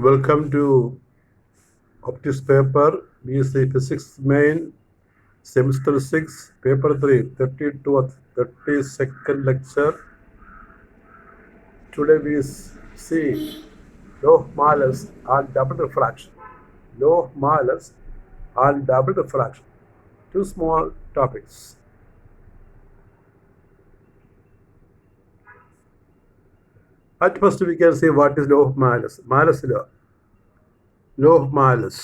Welcome to Optics paper, BSc Physics Main, Semester 6, Paper 3, 32nd lecture. Today we see law of Malus and double refraction. Law of Malus and double refraction. Two small topics. At first we can see what is law of Malus. Malus law. Law of Malus.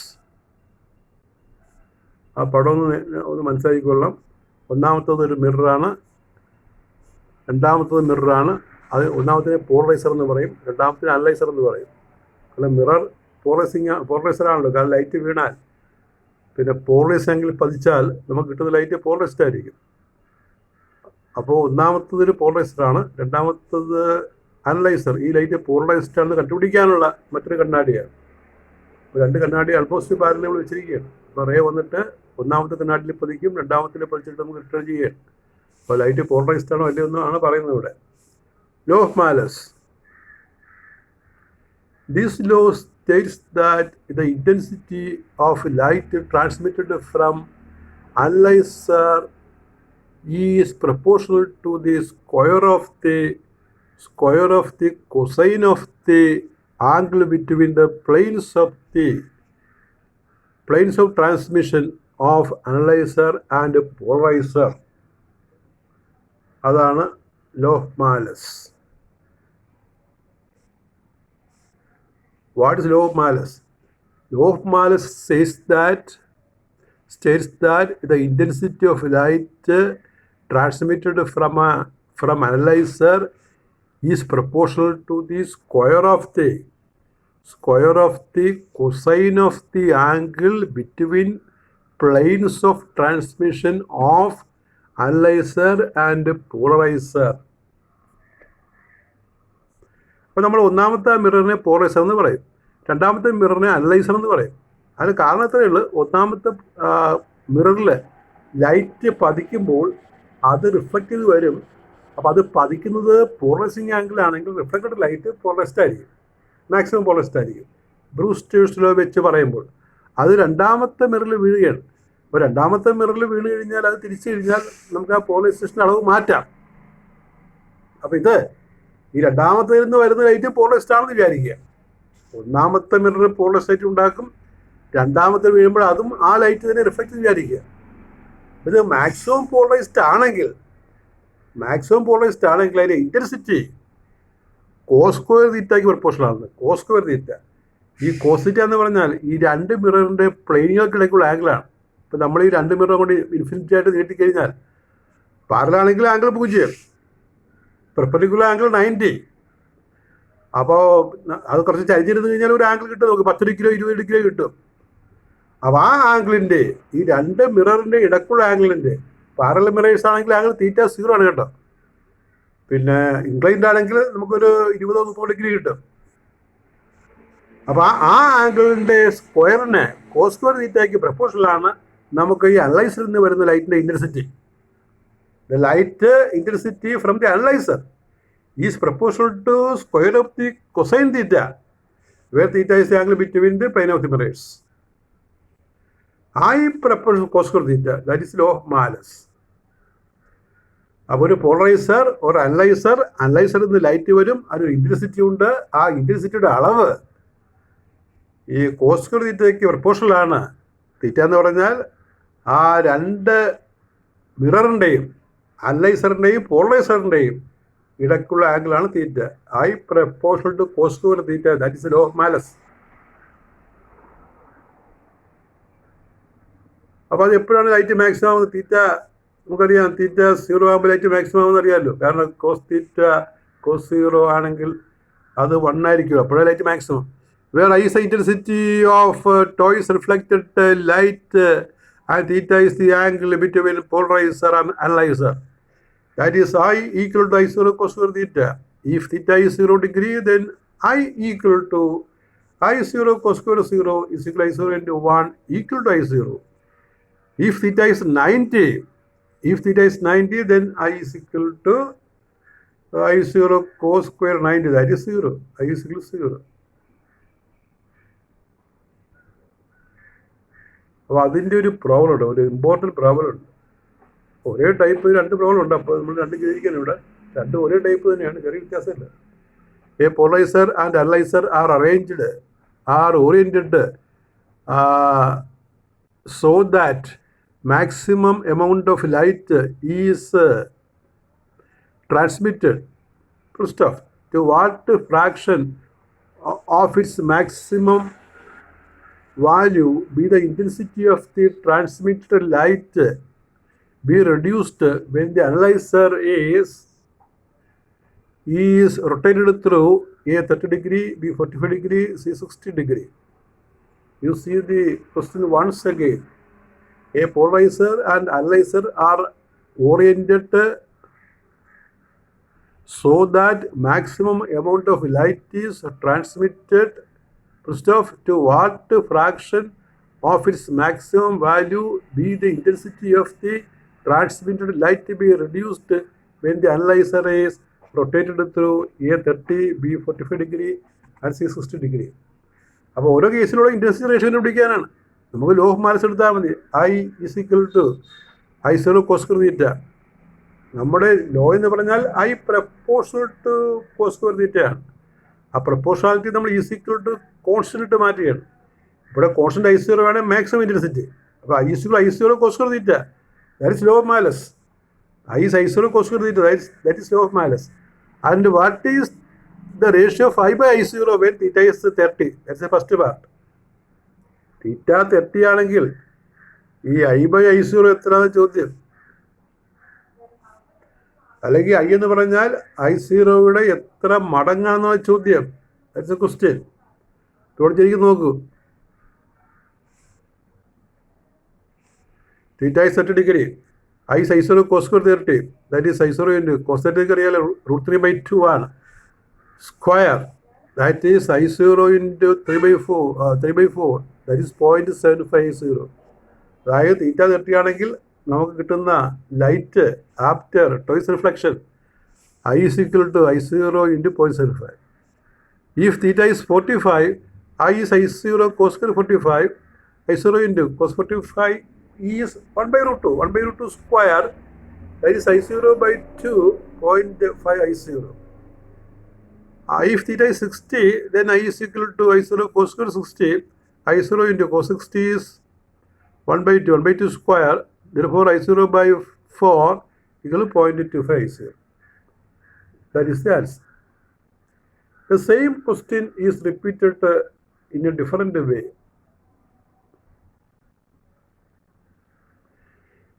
ആ പടം ഒന്ന് മനസ്സിലാക്കിക്കൊള്ളാം. ഒന്നാമത്തത് ഒരു മിററാണ്, രണ്ടാമത്തത് മിററാണ്. അത് ഒന്നാമത്തിന് polarizer എന്ന് പറയും, രണ്ടാമത്തിന് analyser എന്ന് പറയും. കാരണം മിറർ പോളറൈസറാണല്ലോ. കാരണം ലൈറ്റ് വീണാൽ പിന്നെ പോളറൈസ് ആംഗിൾ പതിച്ചാൽ നമുക്ക് കിട്ടുന്ന ലൈറ്റ് പോളറൈസ്ഡ് ആയിരിക്കും. അപ്പോൾ ഒന്നാമത്തതിന് പോളറൈസറാണ്, രണ്ടാമത്തത് അനലൈസർ. ഈ ലൈറ്റ് പോളറൈസ്ഡ് ആണെന്ന് കണ്ടുപിടിക്കാനുള്ള മറ്റൊരു കണ്ണാടിയാണ്. രണ്ട് കണ്ണാടി ആൾമോസ്റ്റ് പാരലൽ വെച്ചിരിക്കുകയാണ്. അപ്പോൾ റേ വന്നിട്ട് ഒന്നാമത്തെ കണ്ണാടിയിൽ പതിക്കും, രണ്ടാമത്തിൽ പതിച്ചിട്ട് നമുക്ക് റിട്ടേൺ ചെയ്യുകയാണ്. അപ്പോൾ ലൈറ്റ് പോളറൈസ്ഡ് ആണോ അല്ലയോ എന്നാണ് പറയുന്നത് ഇവിടെ. Law of Marles. This law states that the intensity of light transmitted from analyzer is proportional to the square of the cosine of the angle between the planes of transmission of analyzer and polarizer. അതാണ് law of Malus. What is law of Malus? Law of Malus states that the intensity of light transmitted from analyzer is proportional to the square of the cosine of the angle between planes of transmission of analyzer and polarizer. അപ്പോൾ നമ്മൾ ഒന്നാമത്തെ മിററിനെ polarizer എന്ന് പറയും, രണ്ടാമത്തെ മിററിനെ analyser എന്ന് പറയും. അതിന് കാരണം ഇത്രയേ ഉള്ളൂ. ഒന്നാമത്തെ മിററിൽ ലൈറ്റ് പതിക്കുമ്പോൾ അത് റിഫ്ലക്റ്റ് ചെയ്ത് വരും. അപ്പോൾ അത് പതിക്കുന്നത് പോളറൈസിങ് ആംഗിൾ ആണെങ്കിൽ റിഫ്ലക്റ്റഡ് ലൈറ്റ് പോളറൈസ്ഡ് ആയിരിക്കും, മാക്സിമം പോളറൈസ്ഡ് ആയിരിക്കും. ബ്രൂസ്റ്റേഴ്സ് ലോ വെച്ച് പറയുമ്പോൾ അത് രണ്ടാമത്തെ മിററിൽ വീഴുകയാണ്. അപ്പോൾ രണ്ടാമത്തെ മിററിൽ വീണ് കഴിഞ്ഞാൽ അത് തിരിച്ചു കഴിഞ്ഞാൽ നമുക്ക് ആ പോളറൈസേഷൻ അളവ് മാറ്റാം. അപ്പോൾ ഇത് ഈ രണ്ടാമത്തിൽ നിന്ന് വരുന്ന ലൈറ്റ് പോളറൈസ്ഡ് ആണെന്ന് വിചാരിക്കുക. ഒന്നാമത്തെ മിറർ പോളറൈസ്ഡ് ലൈറ്റ് ഉണ്ടാക്കും, രണ്ടാമത്തെ വീഴുമ്പോൾ അതും ആ ലൈറ്റ് തന്നെ റിഫ്ലക്റ്റ് വിചാരിക്കുക. ഇത് മാക്സിമം പോളറൈസ്ഡ് ആണെങ്കിൽ അതിൻ്റെ ഇൻറ്റൻസിറ്റി കോസ് സ്ക്വയർ തീറ്റയ്ക്ക് പ്രൊപ്പോർഷണൽ ആണ്. കോസ് സ്ക്വയർ തീറ്റ, ഈ കോസ് തീറ്റ എന്ന് പറഞ്ഞാൽ ഈ രണ്ട് മിററിൻ്റെ പ്ലെയിനുകൾക്കിടയ്ക്കുള്ള ആംഗിളാണ്. ഇപ്പം നമ്മൾ ഈ രണ്ട് മിറർ കൊണ്ട് ഇൻഫിനിറ്റി ആയിട്ട് നീട്ടിക്കഴിഞ്ഞാൽ പാരലാണെങ്കിൽ ആംഗിൾ 0, പെർപെൻഡിക്കുലർ ആംഗിൾ 90. അപ്പോൾ അത് കുറച്ച് ചരിഞ്ഞിരുന്ന് കഴിഞ്ഞാൽ ഒരു ആംഗിൾ കിട്ടും നമുക്ക്, 10 ഡിഗ്രിയോ 20 ഡിഗ്രിയോ കിട്ടും. അപ്പോൾ ആ ആംഗിളിൻ്റെ, ഈ രണ്ട് മിററിൻ്റെ ഇടക്കുള്ള ആംഗിളിൻ്റെ, പാരലൽ മിറേഴ്സ് ആണെങ്കിൽ ആംഗിൾ θ 0 ആണ് കേട്ടോ. പിന്നെ ഇൻക്ലൈൻഡ് ആണെങ്കിൽ നമുക്കൊരു 20-30 ഡിഗ്രി കിട്ടും. അപ്പോൾ ആ ആംഗിളിൻ്റെ സ്ക്വയറിന് കോസ് സ്ക്വയർ തീറ്റയ്ക്ക് പ്രൊപ്പോർഷണലാണ് നമുക്ക് ഈ അനലൈസറിൽ നിന്ന് വരുന്ന ലൈറ്റിൻ്റെ intensity. The light intensity from the analyzer is proportional to square of the cosine theta, where theta is the angle between the plane of the mirrors. I proportional cos square theta, that is law of Malus. അപ്പോൾ ഒരു polarizer ഒരു അനലൈസറിൽ നിന്ന് light വരും, അതിനൊരു intensity ഉണ്ട്. ആ ഇൻറ്റൻസിറ്റിയുടെ അളവ് ഈ കോസ് സ്ക്വയർ തീറ്റയ്ക്ക് പ്രൊപ്പോർഷണലാണ്. തീറ്റ എന്ന് പറഞ്ഞാൽ ആ രണ്ട് മിററിൻ്റെയും അനലൈസറിൻ്റെയും പോളറൈസറിൻ്റെയും ഇടയ്ക്കുള്ള ആംഗിളാണ് theta. I proportional to cos square theta, that is law of Malus. അപ്പോൾ അത് എപ്പോഴാണ് ലൈറ്റ് മാക്സിമം ആവുന്നത്? തീറ്റ നമുക്കറിയാം, തീറ്റ 0 ആകുമ്പോൾ ലൈറ്റ് മാക്സിമം ആവുമെന്ന് അറിയാമല്ലോ. കാരണം കോസ് 0 ആണെങ്കിൽ അത് 1 ആയിരിക്കും, അപ്പോഴേ light maximum. Where I is the intensity of toys reflected light and theta is the angle between polarizer and analyzer. That is I equal to I0 cos square theta. If theta is 0 degree, then I equal to I0 cos square 0 is equal to I0 into 1 equal to I0. If theta is 90, then I is equal to I0 cos square 90, that is 0. I is equal to 0. അപ്പോൾ അതിൻ്റെ ഒരു problem ഉണ്ട്, ഒരു important problem ഉണ്ട്. ഒരേ type 2 problem ഉണ്ട്. അപ്പോൾ നമ്മൾ 2 ചെയ്തിരിക്കുകയാണ് ഇവിടെ. 2 ഒരേ ടൈപ്പ് തന്നെയാണ്, ചെറിയ വ്യത്യാസമില്ല. A polarizer and analyzer are arranged, are oriented so that maximum amount of light is transmitted. First off, to what fraction of its maximum value be the intensity of the transmitted light be reduced when the analyzer is rotated through A 30 degree, B 45 degree, C 60 degree. You see the question once again. A polarizer and analyzer are oriented so that maximum amount of light is transmitted. First off, to what fraction of its maximum value be the intensity of the transmitted light be reduced when the analyzer is rotated through A 30, B 45 degree and C 60 degree. അപ്പോൾ ഓരോ കേസിലൂടെ intensity ratio കണ്ടുപിടിക്കാനാണ്. നമുക്ക് law of Marles എടുത്താൽ മതി. I is equal to I0 cos square theta. നമ്മുടെ law എന്ന് പറഞ്ഞാൽ I proportional to cos square theta ആണ്. ആ പ്രപ്പോർഷണാലിറ്റി നമ്മൾ is equal to കോൺസ്റ്റന്റ് ഇട്ട് മാറ്റുകയാണ്. ഇവിടെ കോൺസ്റ്റന്റ് I0 ആണ് മാക്സിമം ഇൻറ്റൻസിറ്റി. അപ്പോൾ I is equal to I0 cos square theta. That is law of Malus. I is I0 cos square theta. That is law of Malus. And what is the ratio of I by I0 when theta is 30? That's the first part. Theta 30 ആണെങ്കിൽ ഈ I by I0 എത്രയാണ് ചോദ്യം? അല്ലെങ്കിൽ I എന്ന് പറഞ്ഞാൽ I0യുടെ എത്ര മടങ്ങാണെന്നാണ് ചോദ്യം. That's the question. ഇവിടെ ശരിക്കും നോക്കൂ. Theta is 30 degree. I is I0 cos square 30. That is I0 into cos 30 അറിയാലോ √3/2 ആണ്. Square. That is I0 into 3/4. That is 0.750. അതായത് തീറ്റ 30 ആണെങ്കിൽ നമുക്ക് കിട്ടുന്ന light after toys reflection I is equal to I0 into 0.75. If theta is 45, I is I0 cos square 45. I0 into cos 45 is 1/√2. 1/√2 square. That is I0 by 2, 0.5 I0. If theta is 60, then I is equal to I0 cos square 60. I0 into cos 60 is 1/2. 1/2 square. Therefore, I0 by 4 equal to 0.25 I0. That is the answer. The same question is repeated in a different way.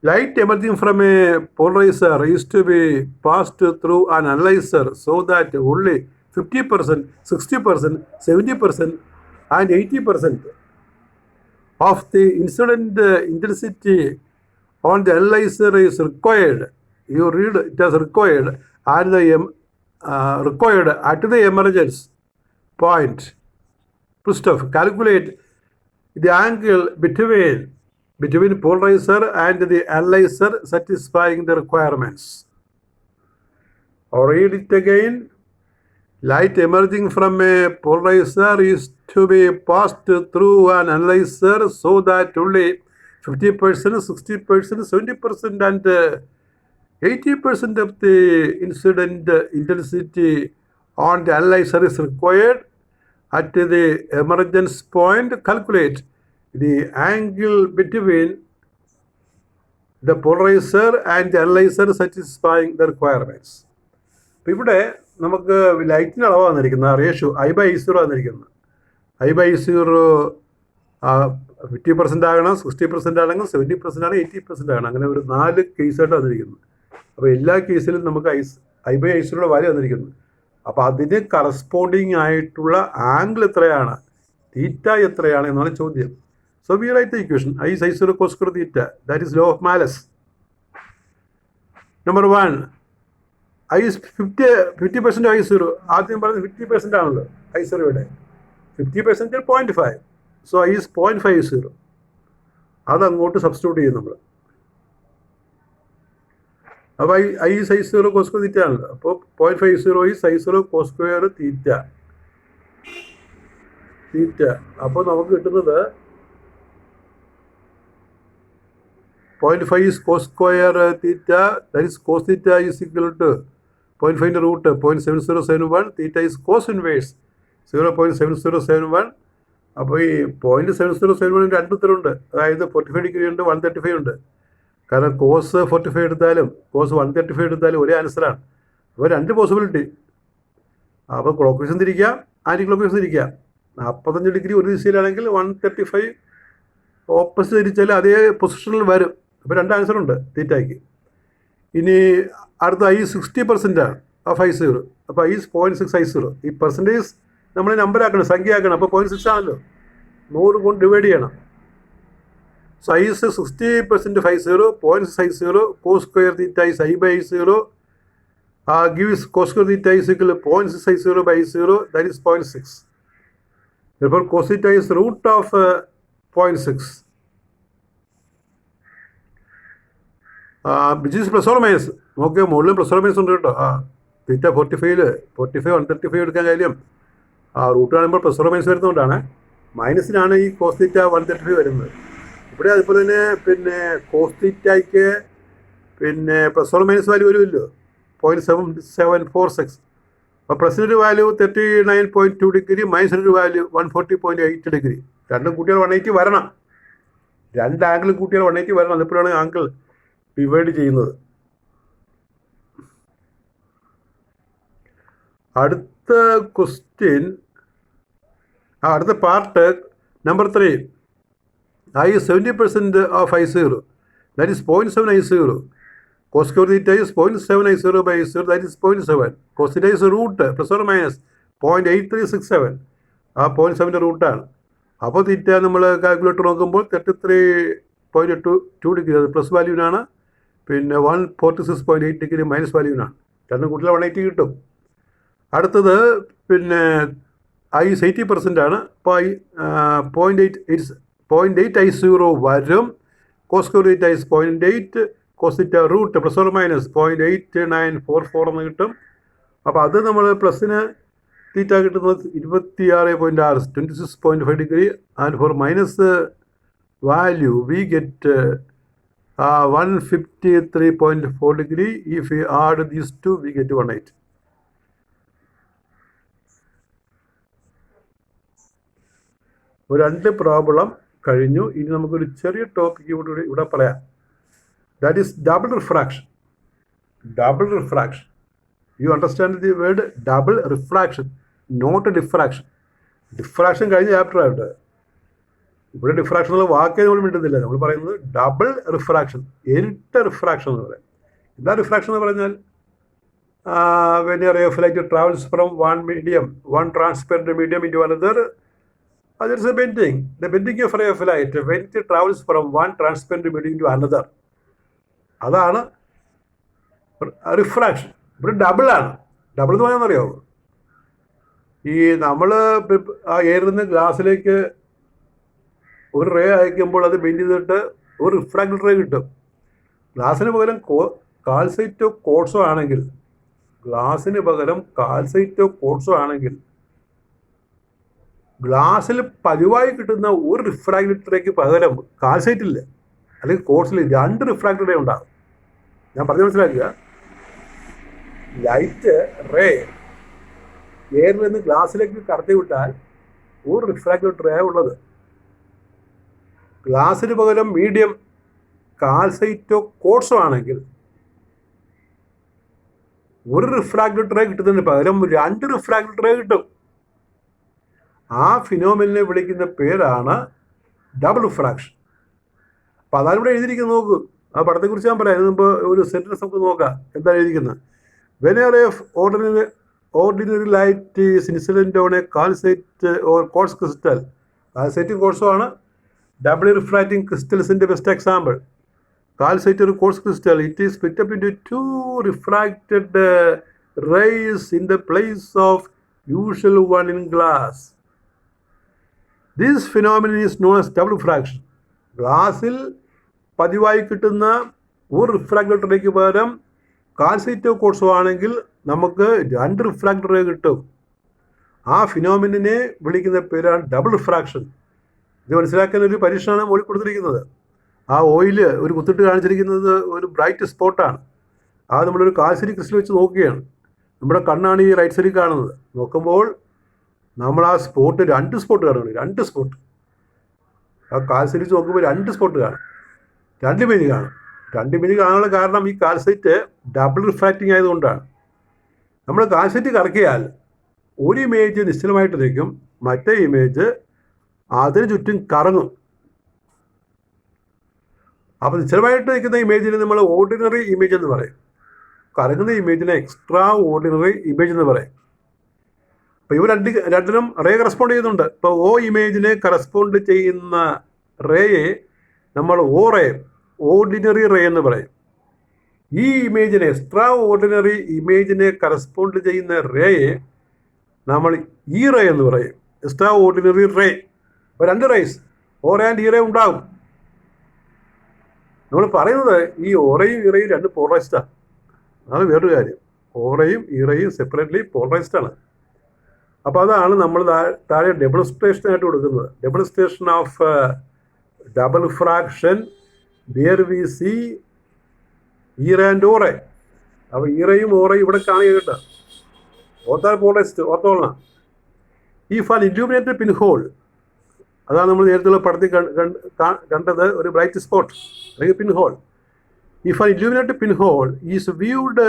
Light emerging from a polarizer is to be passed through an analyzer so that only 50%, 60%, 70%, and 80% of the incident intensity on the analyzer is required. You read it as required and the required at the emergence point. First off, calculate the angle between polarizer and the analyzer satisfying the requirements. Or read it again. Light emerging from a polarizer is to be passed through an analyzer so that only 50%, 60%, 70% and 80% of the incident intensity on the analyzer is required. At the emergence point, calculate the angle between the polarizer and the analyzer satisfying the requirements. അപ്പോൾ ഇവിടെ നമുക്ക് ലൈറ്റിൻ്റെ അളവ് വന്നിരിക്കുന്ന ratio I by I0 വന്നിരിക്കുന്നത്. I by I0 50% ആകണം, 60% ആണെങ്കിൽ 70% ആണ്, 80% ആണ്. അങ്ങനെ ഒരു 4 കേസായിട്ട് വന്നിരിക്കുന്നത്. അപ്പോൾ എല്ലാ കേസിലും നമുക്ക് I by I0യുടെ വാല്യൂ വന്നിരിക്കുന്നു. അപ്പോൾ അതിന് കറസ്പോണ്ടിങ് ആയിട്ടുള്ള ആംഗിൾ എത്രയാണ്, തീറ്റ എത്രയാണ് എന്നാണ് ചോദ്യം. So we write the equation I is I0 cos square theta. That is law of Malus. Number 1, I is 50% I0. ആദ്യം പറഞ്ഞത് 50% ആണല്ലോ I0യുടെ. 50% 0.5. So I is 0.5 I0. അതങ്ങോട്ട് സബ്സ്റ്റിറ്റ്യൂട്ട് ചെയ്യും നമ്മൾ. അപ്പോൾ I is I0 cos square theta ആണല്ലോ. അപ്പോൾ 0.5 I0 is I0 cos square theta. അപ്പോൾ നമുക്ക് കിട്ടുന്നത് 0.5 is cos square theta, that is cos theta is equal to 0.5 into root 0.7071, theta is cos inverse 0.7071. അപ്പോൾ ഈ 0.7071 രണ്ട് ഉത്തരമുണ്ട്, അതായത് 45 ഡിഗ്രി ഉണ്ട്, 135 ഉണ്ട്. കാരണം കോസ് 45 എടുത്താലും കോസ് 135 എടുത്താലും ഒരേ ആൻസറാണ്. അപ്പോൾ രണ്ട് പോസിബിലിറ്റി. അപ്പോൾ ക്ലോക്ക് വൈസും തിരിക്കാം, ആൻറ്റി ക്ലോക്ക് വൈസും തിരിക്കാം. 45 ഡിഗ്രി ഒരു ദിശയിലാണെങ്കിൽ 135 ഓപ്പോസിറ്റ് തിരിച്ചാൽ അതേ പൊസിഷനിൽ വരും. അപ്പോൾ രണ്ട് ആൻസറുണ്ട് തീറ്റയ്ക്ക്. ഇനി അടുത്ത I 60% ആണ് ഓഫ് I0. അപ്പോൾ I 0.6 I0. ഈ പെർസെൻറ്റേജ് നമ്മൾ നമ്പറാക്കണം, സംഖ്യ ആക്കണം. അപ്പോൾ 0.6 ആണല്ലോ, 100 കൊണ്ട് ഡിവൈഡ് ചെയ്യണം. So I is 60% of I0, 0.6 I0, cos square theta is I by I0, gives cos square theta is equal to 0.6 I0 by I0, that is 0.6. Therefore, cos theta is root of 0.6. Which is plus or minus. നോക്കിയോ, മുകളിൽ plus or minus ഉണ്ട് കേട്ടോ. തീറ്റ 45 135 എടുക്കാൻ കാര്യം root കാണുമ്പോൾ plus or minus വരുന്നതുകൊണ്ടാണ്. മൈനസിനാണ് ഈ cos theta 135 വരുന്നത്. ഇവിടെ അതുപോലെ തന്നെ പിന്നെ കോസ് തീറ്റയ്ക്ക് പിന്നെ പ്ലസ് ഓർ മൈനസ് വാല്യൂ വരുമല്ലോ, 0.7746. അപ്പോൾ പ്ലസിനൊരു വാല്യൂ 39.2 ഡിഗ്രി, മൈനസിനൊരു വാല്യൂ 140.8 ഡിഗ്രി. രണ്ടും കൂട്ടിയാൽ 180 വരണം. രണ്ട് ആംഗിളും കൂട്ടിയാൽ 180 വരണം. അതിപ്പോഴാണ് ആംഗിൾ ഡിവൈഡ് ചെയ്യുന്നത്. അടുത്ത ക്വസ്റ്റ്യൻ, അടുത്ത part number 3. I is 70% of I0, that is 0.7 I0. Cos square theta is 0.7 I0 by I0, that is 0.7. Cos theta is root plus or minus 0.8367. ആ 0.7 റൂട്ടാണ്. അപ്പോൾ തീറ്റ നമ്മൾ കാൽക്കുലേറ്റർ നോക്കുമ്പോൾ 33.2 ഡിഗ്രി, അത് പ്ലസ് വാല്യൂവിനാണ്. പിന്നെ 146.8 ഡിഗ്രി മൈനസ് വാല്യൂവിനാണ്. രണ്ടും കൂട്ടിൽ 180 കിട്ടും. അടുത്തത് പിന്നെ I 80% ആണ്. അപ്പോൾ I 0.8 I0 വരും. cos square theta is 0.8, cos theta root plus or minus 0.8944 എന്ന് കിട്ടും. അപ്പോൾ അത് നമ്മൾ പ്ലസിന് തീറ്റ കിട്ടുന്നത് 26.6, 26.5 ഡിഗ്രി. And for minus value we get 153.4 degree. If we add these two, we get 180. ഒരു രണ്ട് പ്രോബ്ലം കഴിഞ്ഞു. ഇനി നമുക്കൊരു ചെറിയ ടോപ്പിക്ക് ഇവിടെ പറയാം. That is double refraction. Double refraction, you understand the word double refraction, not diffraction. Diffraction കഴിഞ്ഞ chapter ആയിട്ട് ഇവിടെ ഡിഫ്രാക്ഷൻ എന്നുള്ള വാക്കേ നമ്മൾ മിണ്ടുന്നില്ല. നമ്മൾ പറയുന്നത് ഡബിൾ റിഫ്രാക്ഷൻ, ഇരട്ട റിഫ്രാക്ഷൻ എന്ന് പറയും. എന്താ റിഫ്രാക്ഷൻ എന്ന് പറഞ്ഞാൽ, when a ray of light travels from one transparent medium into another, there is a bending. The bending of a ray of light when it travels from one transparent medium into another, അതാണ് refraction. ഇവിടെ double ആണ്. Double എന്ന് പറയാൻ അറിയാമോ? ഈ നമ്മൾ എയറിൽ നിന്ന് ഗ്ലാസ്സിലേക്ക് ഒരു റേ അയക്കുമ്പോൾ അത് ബെൻഡ് ചെയ്തിട്ട് ഒരു റിഫ്രാക്റ്റഡ് റേ കിട്ടും. ഗ്ലാസ്സിന് പകരം കാൽസൈറ്റോ കോട്സോ ആണെങ്കിൽ, ഗ്ലാസ്സിൽ പതിവായി കിട്ടുന്ന ഒരു റിഫ്രാക്റ്റഡ് റേക്ക് പകരം കാൽസൈറ്റ് ഇല്ല അല്ലെങ്കിൽ കോട്സിൽ രണ്ട് റിഫ്രാക്റ്റഡ് റേ ഉണ്ടാകും. ഞാൻ പറഞ്ഞു മനസ്സിലാക്കുക. ലൈറ്റ് റേ എയറിൽ നിന്ന് ഗ്ലാസ്സിലേക്ക് കടത്തി വിട്ടാൽ ഒരു റിഫ്രാക്റ്റഡ് റേ ഉള്ളത്. ഗ്ലാസ്സിന് പകരം മീഡിയം കാൽസൈറ്റോ കോട്സോ ആണെങ്കിൽ ഒരു റിഫ്രാക്റ്റഡ് റേ കിട്ടുന്നതിന് പകരം രണ്ട് റിഫ്രാക്റ്റഡ് റേ കിട്ടും. ആ ഫിനോമിനെ വിളിക്കുന്ന പേരാണ് ഡബിൾ റിഫ്രാക്ഷൻ. അപ്പോൾ അതാണ് ഇവിടെ എഴുതിയിരിക്കുന്നത്. നോക്കൂ, ആ പടത്തെക്കുറിച്ച് ഞാൻ പറയാം. ഇതിപ്പോൾ ഒരു സെൻറ്റൻസ് നമുക്ക് നോക്കാം. എന്താണ് എഴുതിയിരിക്കുന്നത്? When a ray of ordinary light is incident on a calcite or quartz crystal, calcite quartzo ആണ് doubly refracting crystals-ന്റെ best example. Calcite or quartz crystal, it is split up into two refracted rays in the place of usual one in glass. This phenomenon is known as double refraction. ഗ്ലാസ്സിൽ പതിവായി കിട്ടുന്ന ഒരു refracted rake പകരം കാൽസൈറ്റോ കോട്സോ ആണെങ്കിൽ നമുക്ക് രണ്ട് refracted ray കിട്ടും. ആ ഫിനോമിനെ വിളിക്കുന്ന പേരാണ് ഡബിൾ റിഫ്രാക്ഷൻ. ഇത് മനസ്സിലാക്കാൻ ഒരു പരീക്ഷണമാണ് മുകളിൽ കൊടുത്തിരിക്കുന്നത്. ആ ഓയിൽ ഒരു കുത്തിട്ട് കാണിച്ചിരിക്കുന്നത് ഒരു ബ്രൈറ്റ് സ്പോട്ടാണ്. അത് നമ്മളൊരു കാൽസരി ക്രിസ്റ്റൽ വെച്ച് നോക്കുകയാണ്. നമ്മുടെ കണ്ണാണ് ഈ റൈറ്റ് സൈഡിൽ കാണുന്നത്. നോക്കുമ്പോൾ നമ്മൾ ആ സ്പോട്ട് 2 സ്പോട്ട് കാണുകയാണ്. 2 സ്പോട്ട്. ആ കാൽസൈറ്റ് നോക്കുമ്പോൾ 2 സ്പോട്ട് കാണും. 2 ഇമേജ് കാണും. 2 ഇമേജ് കാണാനുള്ള കാരണം ഈ കാൽസൈറ്റ് ഡബിൾ റിഫ്രാക്റ്റിംഗ് ആയതുകൊണ്ടാണ്. നമ്മൾ കാൽസൈറ്റ് കറക്കിയാൽ ഒരു ഇമേജ് നിശ്ചലമായിട്ട് നിൽക്കും, മറ്റേ ഇമേജ് അതിന് ചുറ്റും കറങ്ങും. അപ്പോൾ നിശ്ചലമായിട്ട് നിൽക്കുന്ന ഇമേജിന് നമ്മൾ ഓർഡിനറി ഇമേജ് എന്ന് പറയും. കറങ്ങുന്ന ഇമേജിനെ എക്സ്ട്രാ ഓർഡിനറി ഇമേജ് എന്ന് പറയും. അപ്പോൾ ഇവ രണ്ടിനും റേ കറസ്പോണ്ട് ചെയ്യുന്നുണ്ട്. ഇപ്പോൾ ഓ ഇമേജിനെ കറസ്പോണ്ട് ചെയ്യുന്ന റേയെ നമ്മൾ ഓ റേ, ഓർഡിനറി റേ എന്ന് പറയും. ഈ ഇമേജിനെ, എക്സ്ട്രാ ഓർഡിനറി ഇമേജിനെ കറസ്പോണ്ട് ചെയ്യുന്ന റേയെ നമ്മൾ ഈ റേ എന്ന് പറയും. Extraordinary ray. അപ്പോൾ 2 rays, O ray and E ray ഉണ്ടാകും. നമ്മൾ പറയുന്നത് ഈ ഓറയും ഈറയും 2 പോളറൈസ്ഡാണ്. അതാണ് വേറൊരു കാര്യം. ഓറയും ഈറയും സെപ്പറേറ്റ്ലി പോളറൈസ്ഡ് ആണ്. അപ്പോൾ അതാണ് നമ്മൾ താഴെ ഡെമോൺസ്ട്രേഷനായിട്ട് കൊടുക്കുന്നത്. Demonstration of double fraction dear V C e ray and o ray. അപ്പോൾ ഈറയും ഓറയും ഇവിടെ കാണുക കേട്ടോ. ഓർത്താൽ പോളറൈസ്ഡ്, ഓർത്തോളണം. ഈ ഫാൽ ഇല്യൂമിനേറ്റഡ് പിൻ ഹോൾ, അതാണ് നമ്മൾ നേരത്തെ പടത്തിൽ കണ്ടത്, ഒരു ബ്രൈറ്റ് സ്പോട്ട് അല്ലെങ്കിൽ പിൻ whole. If an illuminated pinhole is viewed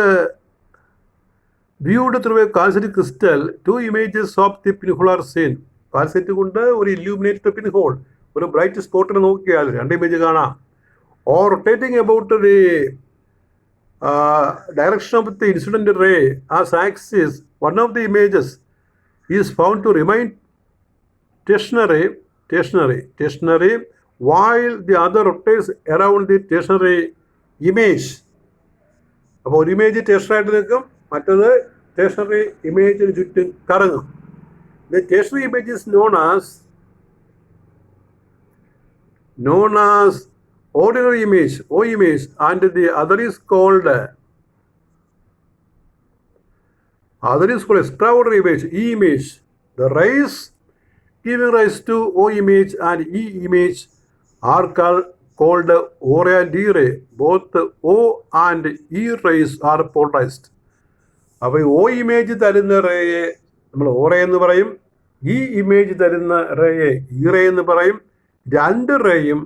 through a calcium crystal, 2 images of the pinhole are seen. Calcite കൊണ്ട് ഒരു ഇല്യൂമിനേറ്റഡ് പിൻഹോൾ, ഒരു ബ്രൈറ്റ് സ്പോട്ടിനെ നോക്കിയാൽ 2 ഇമേജ് കാണാം. Or rotating about the direction of the incident ray as axis, one of the images is found to remain stationary while the other rotates around the stationary image. അപ്പോൾ ഒരു image സ്റ്റേഷനറായിട്ട് നിൽക്കും, മറ്റത് stationery ഇമേജിന് ചുറ്റും കറങ്ങും. The stationary image is known as ordinary image, O image, and the other is called extraordinary image, E image. The rays giving rise to O image and E image are called O ray and E ray. Both O and E rays are polarized. അപ്പോൾ O image തരുന്ന റേയെ നമ്മൾ O ray എന്ന് പറയും, E image തരുന്ന റേയെ E ray എന്ന് പറയും. 2 റേയും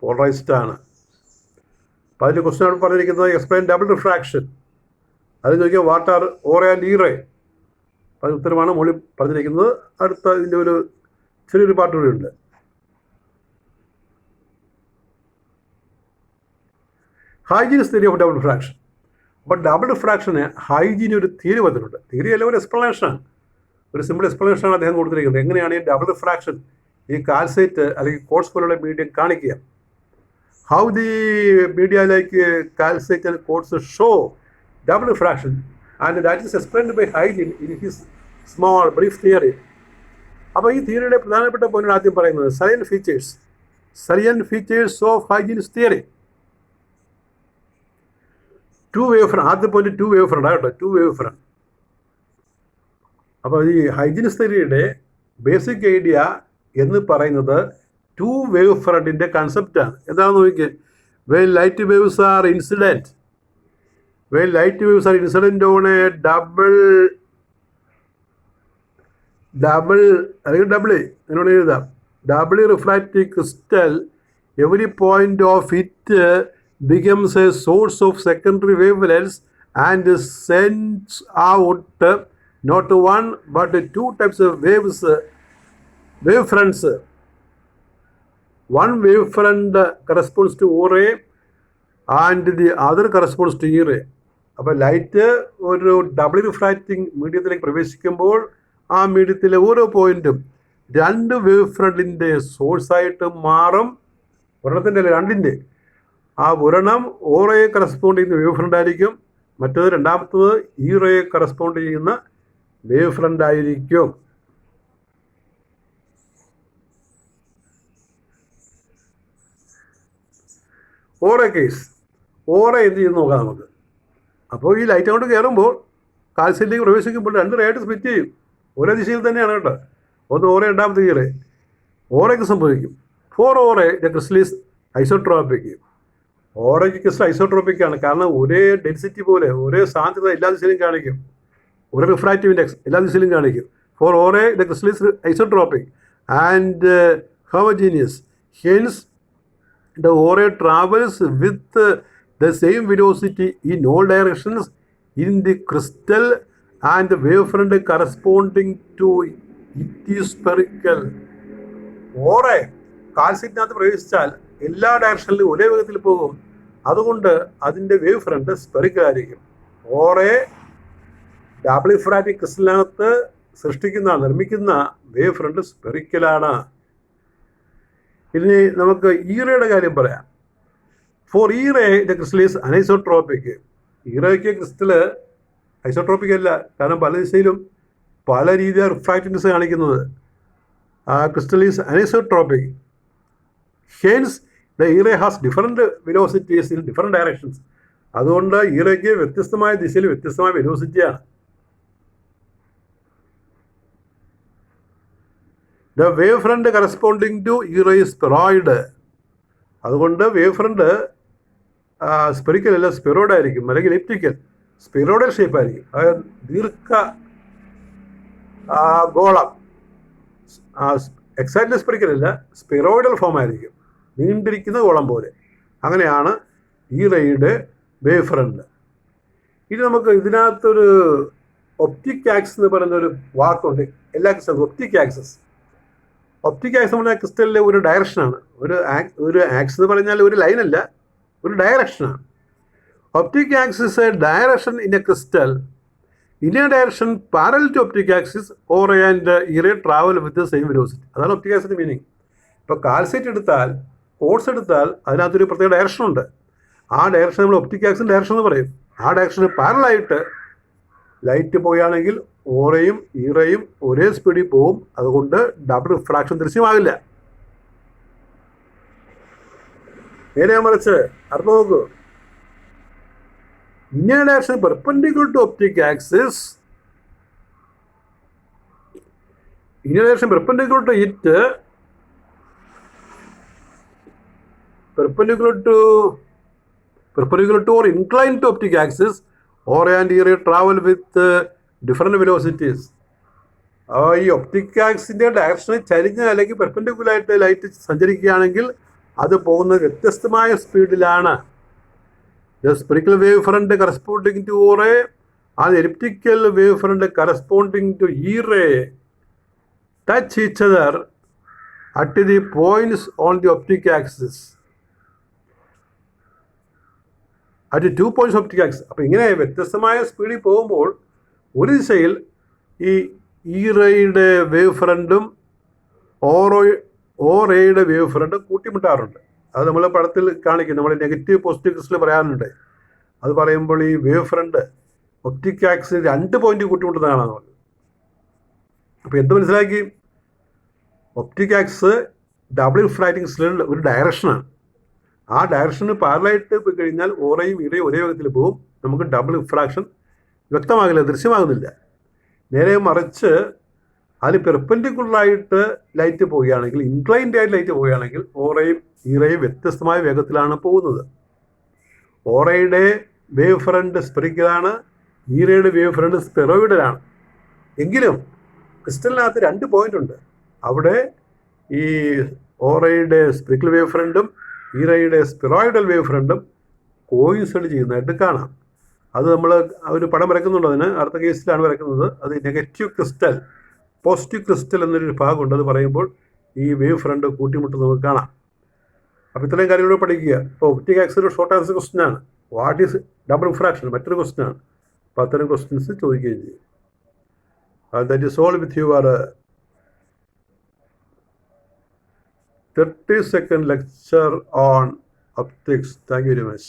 polarised ആണ്. അപ്പോൾ അതിൻ്റെ ക്വസ്റ്റ്യൻ പറഞ്ഞിരിക്കുന്നത് എക്സ്പ്ലെയിൻ ഡബിൾ റിഫ്രാക്ഷൻ. അത് ചോദിക്കുക what are O ray and E ray. അത് ഉത്തരമാണ് മുകളിൽ പറഞ്ഞിരിക്കുന്നത്. അടുത്ത ഇതിൻ്റെ ഒരു ചെറിയൊരു പാർട്ട് കൂടി ഉണ്ട്. ഹൈജീനിസ് തിയറി ഓഫ് ഡബിൾ റിഫ്രാക്ഷൻ. അപ്പോൾ ഡബിൾ റിഫ്രാക്ഷന് ഹൈജീൻ ഒരു തിയറി വന്നിട്ടുണ്ട്. തിയറി അല്ല, ഒരു എക്സ്പ്ലനേഷനാണ്, ഒരു സിമ്പിൾ എക്സ്പ്ലനേഷനാണ് അദ്ദേഹം കൊടുത്തിരിക്കുന്നത്. എങ്ങനെയാണ് ഈ ഡബിൾ റിഫ്രാക്ഷൻ ഈ കാൽസൈറ്റ് അല്ലെങ്കിൽ കോഴ്സ് പോലുള്ള മീഡിയം കാണിക്കുക. How the media like calcite and quartz show double refraction and that is explained by Huygens in his small brief theory. അപ്പോൾ ഈ തിയറിയുടെ പ്രധാനപ്പെട്ട പോയിന്റാണ് ആദ്യം പറയുന്നത്, salient features of Huygens's theory. 2 wave front. ആദ്യ പോയിന്റ് 2 വേവ് ഫ്രണ്ട് ആകട്ടെ, 2 wave front. അപ്പോൾ ഈ ഹൈജീനിസ് തിയറിയുടെ ബേസിക് ഐഡിയ എന്ന് പറയുന്നത് 2 വേവ് ഫ്രണ്ടിൻ്റെ കൺസെപ്റ്റാണ്. എന്താണെന്ന് നോക്കിയേ. When light waves are incident on A double അല്ലെങ്കിൽ എന്നോട് എഴുതാം, double refractive crystal, every point of it becomes a source of secondary wavelengths and sends out not 1 but 2 types of wave fronts. One wave front corresponds to O ray and the other corresponds to E ray. അപ്പോൾ light ഒരു double refracting മീഡിയത്തിലേക്ക് പ്രവേശിക്കുമ്പോൾ ആ മീഡിയത്തിലെ ഓരോ പോയിന്റും 2 wave ഫ്രണ്ടിൻ്റെ സോഴ്സായിട്ട് മാറും. ഒരെണ്ണത്തിൻ്റെ അല്ല, 2ൻ്റെ. ആ ഒരെണ്ണം O റേയെ കറസ്പോണ്ട് ചെയ്യുന്ന വേവ് ഫ്രണ്ട് ആയിരിക്കും, മറ്റത് രണ്ടാമത്തത് E റേയെ കറസ്പോണ്ട് ചെയ്യുന്ന വേവ് ഫ്രണ്ട് ആയിരിക്കും. O ray case, O ray എന്ത് ചെയ്യുന്നു നോക്കാം നമുക്ക്. അപ്പോൾ ഈ ലൈറ്റ് അങ്ങോട്ട് കയറുമ്പോൾ കാൽസ്യത്തിലേക്ക് പ്രവേശിക്കുമ്പോൾ 2 റേയായിട്ട് സ്പ്ലിറ്റ് ചെയ്യും. ഒരേ ദിശയിൽ തന്നെയാണ് കേട്ടോ. ഒന്ന് O റേ, രണ്ടാമത്തെ E റേ. O റേക്ക് സംഭവിക്കും. For O ray the crystal is isotropic. Orange crystal isotropic ആണ്, കാരണം ഒരേ ഡെൻസിറ്റി പോലെ ഒരേ സാന്ദ്രത എല്ലാ ദിശയിലും കാണിക്കും, ഒരേ റിഫ്രാക്റ്റീവ് ഇൻഡെക്സ് എല്ലാ ദിശയിലും കാണിക്കും. For o ray the crystal is isotropic and homogeneous. Hence, the Ore travels with the same velocity in all directions in the crystal and the wavefront corresponding to it is spherical. Ore കാൽസൈറ്റിനകത്ത് പ്രവേശിച്ചാൽ എല്ലാ ഡയറക്ഷനിലും ഒരേ വേഗത്തിൽ പോകും, അതുകൊണ്ട് അതിൻ്റെ wave front spherical ആയിരിക്കും. ഓറെ double ഫ്രാറ്റിക് ക്രിസ്റ്റലിനകത്ത് നിർമ്മിക്കുന്ന wave front സ്പെറിക്കലാണ്. ഇനി നമുക്ക് ഈറയുടെ കാര്യം പറയാം. For e ray the crystal is anisotropic. ഈറയ്ക്ക് ക്രിസ്റ്റൽ ഐസോട്രോപിക് അല്ല, കാരണം പല ദിശയിലും പല രീതിയിലാണ് റിഫ്രാക്റ്റീവ്നെസ് കാണിക്കുന്നത്. Crystal is anisotropic. Hence the e ray has different velocities in different directions. അതുകൊണ്ട് ഈറയ്ക്ക് വ്യത്യസ്തമായ ദിശയിൽ വ്യത്യസ്തമായ വെലോസിറ്റിയാണ്. The wave front corresponding to e ray is spheroid. അതുകൊണ്ട് വേവ് ഫ്രണ്ട് സ്പെറിക്കൽ അല്ല, സ്പെറോയിഡ് ആയിരിക്കും, അല്ലെങ്കിൽ എലിപ്റ്റിക്കൽ സ്പെറോയിഡൽ ഷേപ്പ് ആയിരിക്കും. അതായത് ദീർഘ ഗോളം. എക്സാക്ട്ലി സ്പെറിക്കൽ അല്ല, സ്പെറോയിഡൽ ഫോം ആയിരിക്കും, നീണ്ടിരിക്കുന്ന ഗോളം പോലെ. അങ്ങനെയാണ് ഈറയുടെ വേവ് ഫ്രണ്ട്. ഇനി നമുക്ക് ഇതിനകത്തൊരു ഒപ്റ്റിക് ആക്സ് എന്ന് പറയുന്നൊരു വാക്കുണ്ട് എല്ലാ ക്രിസ്റ്റലും. ഒപ്റ്റിക് ആക്സസ് എന്ന് പറഞ്ഞാൽ ക്രിസ്റ്റലിലെ ഒരു ഡയറക്ഷനാണ്. ഒരു ആക്സ് എന്ന് പറഞ്ഞാൽ ഒരു ലൈനല്ല, ഒരു ഡയറക്ഷനാണ്. Optic axis a direction in a crystal in a direction parallel to optic axis or and e ray travel with same velocity. അതാണ് ഒപ്റ്റിക് ആക്സിൻ്റെ മീനിങ്. ഇപ്പോൾ കാൽസൈറ്റ് എടുത്താൽ, കോഴ്സ് എടുത്താൽ അതിനകത്തൊരു പ്രത്യേക ഡയറക്ഷനുണ്ട്. ആ ഡയറക്ഷൻ നമ്മൾ ഒപ്റ്റിക് ആക്സിൻ്റെ ഡയറക്ഷൻ എന്ന് പറയും. ആ ഡയറക്ഷന് പാരലായിട്ട് ലൈറ്റ് പോവുകയാണെങ്കിൽ ഓറയും ഈറയും ഒരേ സ്പീഡിൽ പോവും. അതുകൊണ്ട് ഡബിൾ റിഫ്രാക്ഷൻ ദൃശ്യമാകില്ല. നേരെ മറിച്ച് അർത്ഥം നോക്കൂ. In a direction perpendicular to optic axis, in a direction perpendicular to it, perpendicular to or inclined to optic axis, Ore and Ire travel with different velocities. ഈ ഒപ്റ്റിക് ആക്സിൻ്റെ ഡയറക്ഷനിൽ ചരിഞ്ഞ അല്ലെങ്കിൽ പെർപെൻഡിക്കുലറായിട്ട് ലൈറ്റ് സഞ്ചരിക്കുകയാണെങ്കിൽ അത് പോകുന്നത് വ്യത്യസ്തമായ സ്പീഡിലാണ്. The spherical wave front corresponding to o ray and elliptical wave front corresponding to e ray touch each other at the points on the optic axis at 2 points optic axis. അപ്പോൾ ഇങ്ങനെ വ്യത്യസ്തമായ സ്പീഡിൽ പോകുമ്പോൾ ഒരു ദിശയിൽ ഈ ഈറയുടെ വേവ് ഫ്രണ്ടും ഓറയുടെ വേവ് ഫ്രണ്ടും കൂട്ടിമുട്ടാറുണ്ട്. അത് നമ്മൾ പടത്തിൽ കാണിക്കും. നമ്മൾ നെഗറ്റീവ് പോസിറ്റീവ് ക്രിസ്റ്റൽ പറയാനുണ്ട്. അത് പറയുമ്പോൾ ഈ വേവ് ഫ്രണ്ട് ഒപ്റ്റിക് ആക്സിന് 2 പോയിന്റ് കൂട്ടിമുട്ടുന്നതാണ് പറഞ്ഞത്. അപ്പോൾ എന്ത് മനസ്സിലാക്കി? ഒപ്റ്റിക് ആക്സ് ഡബിൾ റിഫ്രാക്റ്റിംഗ് ക്രിസ്റ്റലിൻ്റെ ഒരു ഡയറക്ഷനാണ്. ആ ഡയറക്ഷന് പാരലായിട്ട് പോയി കഴിഞ്ഞാൽ ഓറയും ഈറയും ഒരേ വേഗത്തിൽ പോകും. നമുക്ക് ഡബിൾ റിഫ്രാക്ഷൻ വ്യക്തമാകില്ല, ദൃശ്യമാകുന്നില്ല. നേരെ മറിച്ച് അതിൽ പെർപെൻഡിക്കുലറായിട്ട് ലൈറ്റ് പോവുകയാണെങ്കിൽ, ഇൻക്ലൈൻഡ് ആയിട്ട് ലൈറ്റ് പോവുകയാണെങ്കിൽ ഓറയും ഈറയും വ്യത്യസ്തമായ വേഗത്തിലാണ് പോകുന്നത്. ഓറയുടെ വേവ് ഫ്രണ്ട് സ്പെറിക്കലാണ്, ഈറയുടെ വേവ് ഫ്രണ്ട് സ്പെറോയിഡലാണ്. എങ്കിലും ക്രിസ്റ്റലിനകത്ത് 2 പോയിന്റ് ഉണ്ട്. അവിടെ ഈ ഓറയുടെ സ്പെറിക്കൽ വേവ് ഫ്രണ്ടും ഈറയുടെ സ്പെറോയിഡൽ വേവ് ഫ്രണ്ടും കോയിൻസൈഡ് ചെയ്യുന്നതായിട്ട് കാണാം. അത് നമ്മൾ ഒരു പടം വരയ്ക്കുന്നുണ്ട്. അതിന് അടുത്ത കേസിലാണ് വരയ്ക്കുന്നത്. അത് നെഗറ്റീവ് ക്രിസ്റ്റൽ, പോസിറ്റീവ് ക്രിസ്റ്റൽ എന്നൊരു ഭാഗമുണ്ട്. അത് പറയുമ്പോൾ ഈ വേവ് ഫ്രണ്ട് കൂട്ടിമുട്ട് നമുക്ക് കാണാം. അപ്പോൾ ഇത്രയും കാര്യങ്ങൾ പഠിക്കുക. ഇപ്പോൾ ഒപ്റ്റിക് ആക്സിസ് ഒരു ഷോർട്ട് ആൻസർ ക്വസ്റ്റ്യൻ ആണ്. വാട്ട് ഈസ് ഡബിൾ റിഫ്രാക്ഷൻ മറ്റൊരു ക്വസ്റ്റ്യൻ ആണ്. അപ്പോൾ അത്തരം ക്വസ്റ്റ്യൻസ് ചോദിക്കുകയും ചെയ്യും. That is all with your 30-second lecture on optics. Thank you very much.